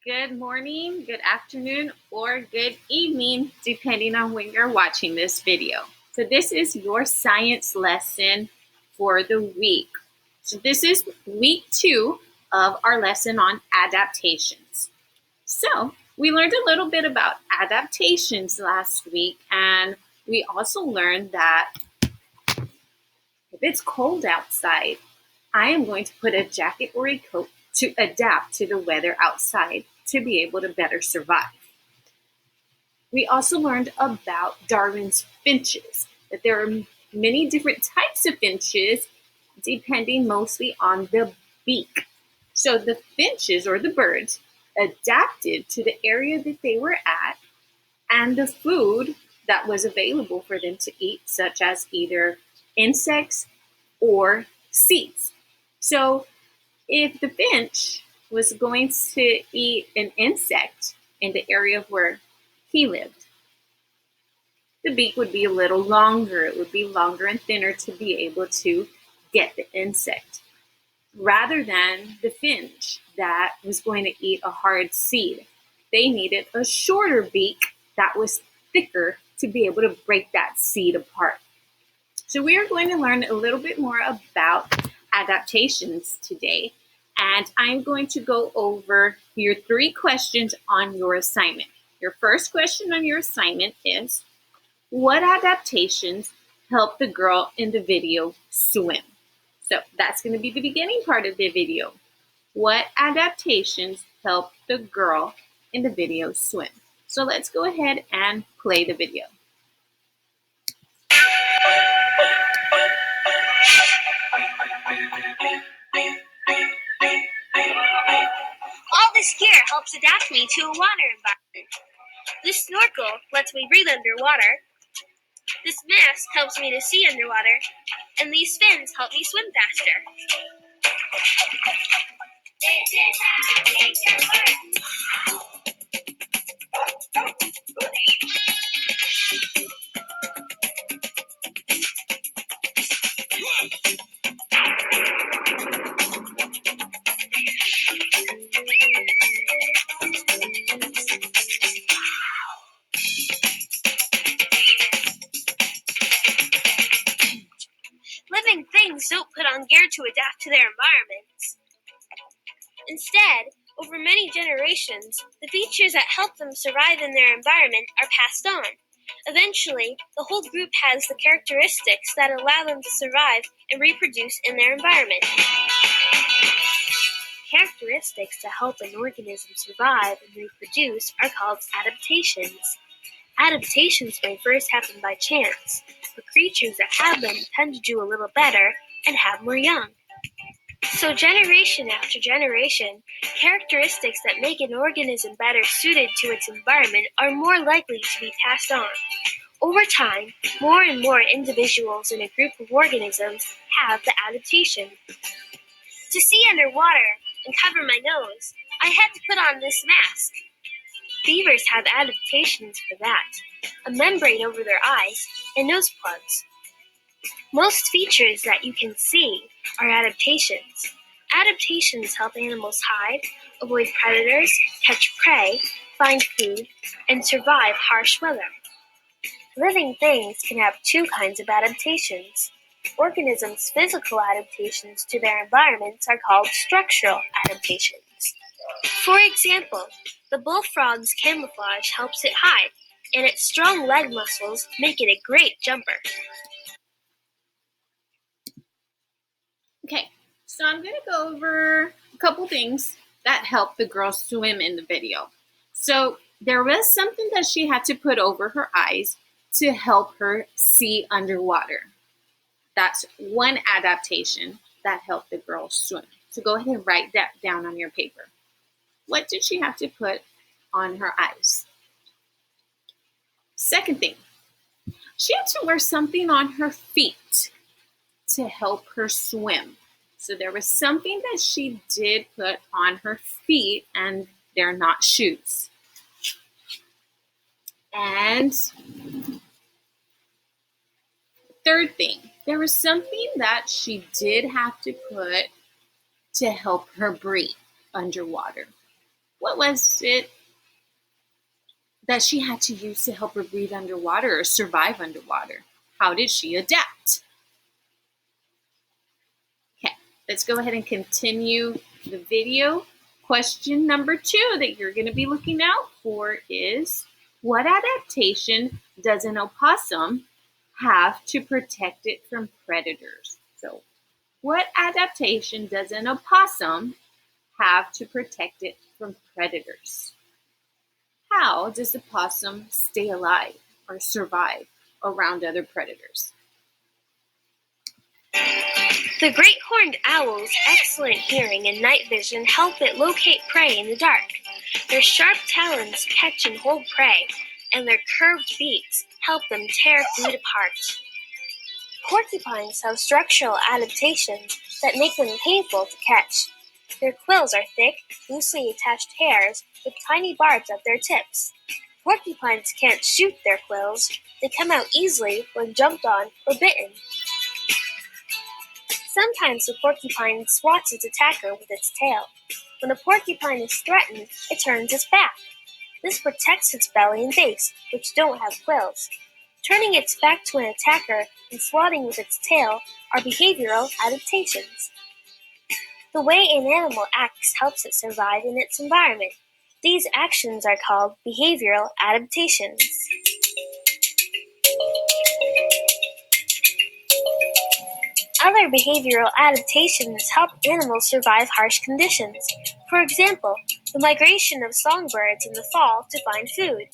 Good morning, good afternoon, or good evening, depending on when you're watching this video. So this is your science lesson for the week. So this is week 2 of our lesson on adaptations. So we learned a little bit about adaptations last week, and we also learned that if it's cold outside, I am going to put a jacket or a coat to adapt to the weather outside to be able to better survive. We also learned about Darwin's finches, that there are many different types of finches depending mostly on the beak. So the finches, or the birds, adapted to the area that they were at and the food that was available for them to eat, such as either insects or seeds. So if the finch was going to eat an insect in the area where he lived, the beak would be a little longer. It would be longer and thinner to be able to get the insect, rather than the finch that was going to eat a hard seed. They needed a shorter beak that was thicker to be able to break that seed apart. So we are going to learn a little bit more about adaptations today, and I'm going to go over your 3 questions on your assignment. Your first question on your assignment is, what adaptations help the girl in the video swim? So that's going to be the beginning part of the video. What adaptations help the girl in the video swim? So let's go ahead and play the video. All this gear helps adapt me to a water environment. This snorkel lets me breathe underwater. This mask helps me to see underwater. And these fins help me swim faster. Living things don't put on gear to adapt to their environments. Instead, over many generations, the features that help them survive in their environment are passed on. Eventually, the whole group has the characteristics that allow them to survive and reproduce in their environment. Characteristics that help an organism survive and reproduce are called adaptations. Adaptations may first happen by chance, but creatures that have them tend to do a little better and have more young. So generation after generation, characteristics that make an organism better suited to its environment are more likely to be passed on. Over time, more and more individuals in a group of organisms have the adaptation. To see underwater and cover my nose, I had to put on this mask. Beavers have adaptations for that, a membrane over their eyes and nose plugs. Most features that you can see are adaptations. Adaptations help animals hide, avoid predators, catch prey, find food, and survive harsh weather. Living things can have 2 kinds of adaptations. Organisms' physical adaptations to their environments are called structural adaptations. For example, the bullfrog's camouflage helps it hide, and its strong leg muscles make it a great jumper. Okay, so I'm going to go over a couple things that help the girl swim in the video. So there was something that she had to put over her eyes to help her see underwater. That's one adaptation that helped the girl swim. So go ahead and write that down on your paper. What did she have to put on her eyes? Second thing, she had to wear something on her feet to help her swim. So there was something that she did put on her feet, and they're not shoes. And third thing, there was something that she did have to put to help her breathe underwater. What was it that she had to use to help her breathe underwater or survive underwater? How did she adapt? Okay, let's go ahead and continue the video. Question number 2 that you're going to be looking out for is, what adaptation does an opossum have to protect it from predators? So, what adaptation does an opossum have to protect it from predators? How does the possum stay alive or survive around other predators? The great horned owl's excellent hearing and night vision help it locate prey in the dark. Their sharp talons catch and hold prey, and their curved beaks help them tear food apart. Porcupines have structural adaptations that make them painful to catch. Their quills are thick, loosely attached hairs with tiny barbs at their tips. Porcupines can't shoot their quills. They come out easily when jumped on or bitten. Sometimes the porcupine swats its attacker with its tail. When a porcupine is threatened, it turns its back. This protects its belly and base, which don't have quills. Turning its back to an attacker and swatting with its tail are behavioral adaptations. The way an animal acts helps it survive in its environment. These actions are called behavioral adaptations. Other behavioral adaptations help animals survive harsh conditions. For example, the migration of songbirds in the fall to find food.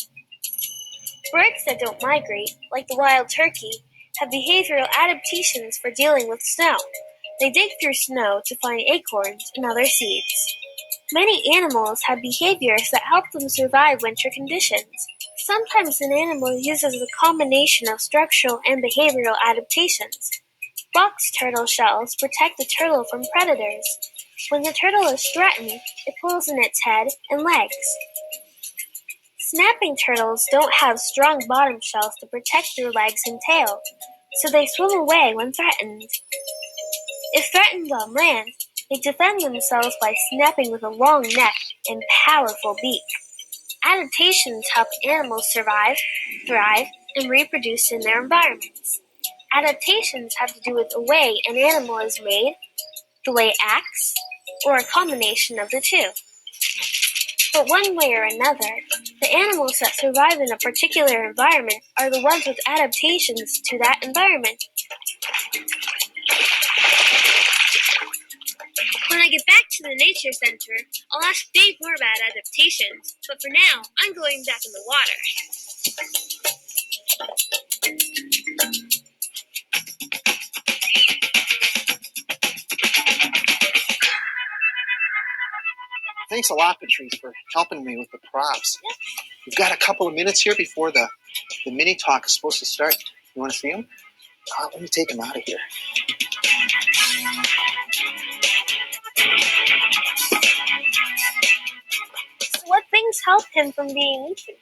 Birds that don't migrate, like the wild turkey, have behavioral adaptations for dealing with snow. They dig through snow to find acorns and other seeds. Many animals have behaviors that help them survive winter conditions. Sometimes an animal uses a combination of structural and behavioral adaptations. Box turtle shells protect the turtle from predators. When the turtle is threatened, it pulls in its head and legs. Snapping turtles don't have strong bottom shells to protect their legs and tail, so they swim away when threatened. If threatened on land, they defend themselves by snapping with a long neck and powerful beak. Adaptations help animals survive, thrive, and reproduce in their environments. Adaptations have to do with the way an animal is made, the way it acts, or a combination of the two. But one way or another, the animals that survive in a particular environment are the ones with adaptations to that environment. When I get back to the nature center, I'll ask Dave more about adaptations, but for now, I'm going back in the water. Thanks a lot, Patrice, for helping me with the props. We've got a couple of minutes here before the mini talk is supposed to start. You want to see them? Let me take them out of here. So what things help him from being eaten?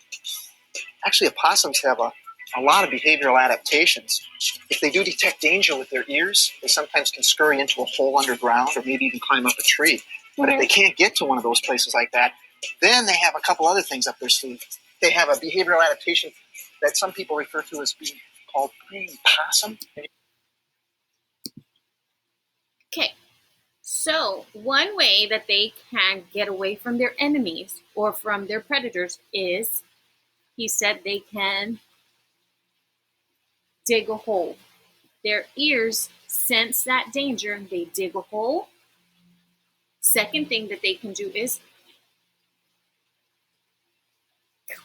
Actually, opossums have a lot of behavioral adaptations. If they do detect danger with their ears, they sometimes can scurry into a hole underground or maybe even climb up a tree. But if they can't get to one of those places like that, then they have a couple other things up their sleeve. They have a behavioral adaptation that some people refer to as being called playing possum. Okay, so one way that they can get away from their enemies or from their predators is, he said, they can dig a hole. Their ears sense that danger, they dig a hole. Second thing that they can do is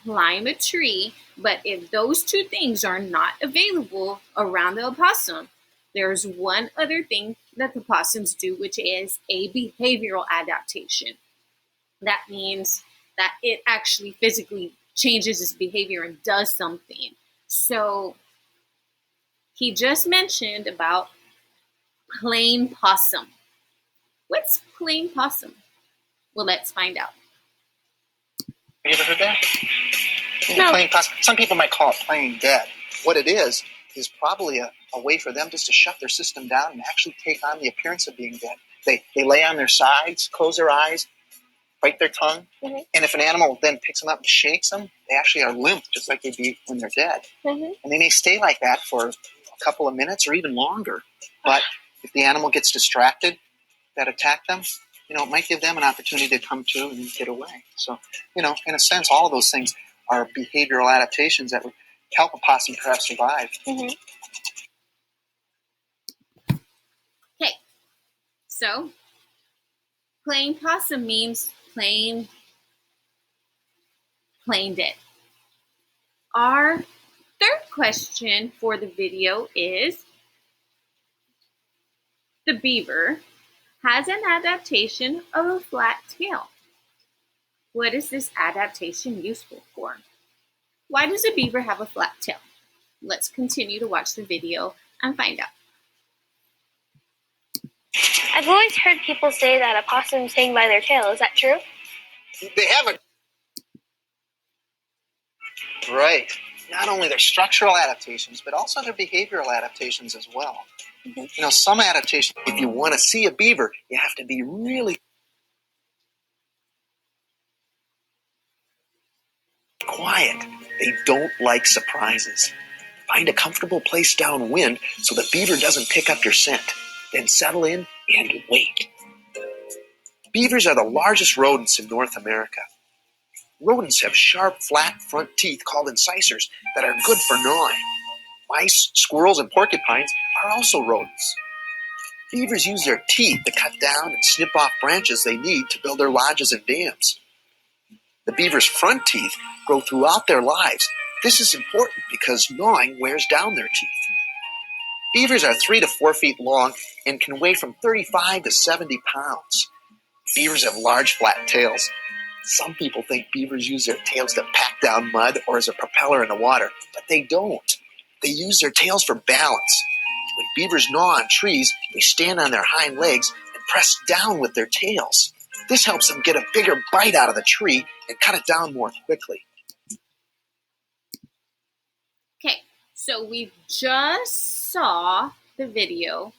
climb a tree, but if those two things are not available around the opossum, there's one other thing that the opossums do, which is a behavioral adaptation. That means that it actually physically changes its behavior and does something. So he just mentioned about plain possum. What's plain possum? Well, let's find out. Have you ever heard that? No. Playing possum. Some people might call it playing dead. What it is probably a way for them just to shut their system down and actually take on the appearance of being dead. They lay on their sides, close their eyes, bite their tongue. Mm-hmm. And if an animal then picks them up and shakes them, they actually are limp, just like they'd be when they're dead. Mm-hmm. And they may stay like that for a couple of minutes or even longer. But if the animal gets distracted that attack them, it might give them an opportunity to come to and get away. So, in a sense, all of those things are behavioral adaptations that would help a possum perhaps survive. Mm-hmm. Okay, so playing possum means playing dead. Our third question for the video is, the beaver has an adaptation of a flat tail. What is this adaptation useful for? Why does a beaver have a flat tail? Let's continue to watch the video and find out. I've always heard people say that opossums hang by their tail. Is that true? They have a... Right. Not only their structural adaptations, but also their behavioral adaptations as well. Mm-hmm. Some adaptations, if you want to see a beaver, you have to be really quiet. They don't like surprises. Find a comfortable place downwind so the beaver doesn't pick up your scent. Then settle in and wait. Beavers are the largest rodents in North America. Rodents have sharp, flat front teeth called incisors that are good for gnawing. Mice, squirrels, and porcupines are also rodents. Beavers use their teeth to cut down and snip off branches they need to build their lodges and dams. The beaver's front teeth grow throughout their lives. This is important because gnawing wears down their teeth. Beavers are 3 to 4 feet long and can weigh from 35 to 70 pounds. Beavers have large, flat tails. Some people think beavers use their tails to pack down mud or as a propeller in the water, but they don't. They use their tails for balance. When beavers gnaw on trees, they stand on their hind legs and press down with their tails. This helps them get a bigger bite out of the tree and cut it down more quickly. Okay, so we just saw the video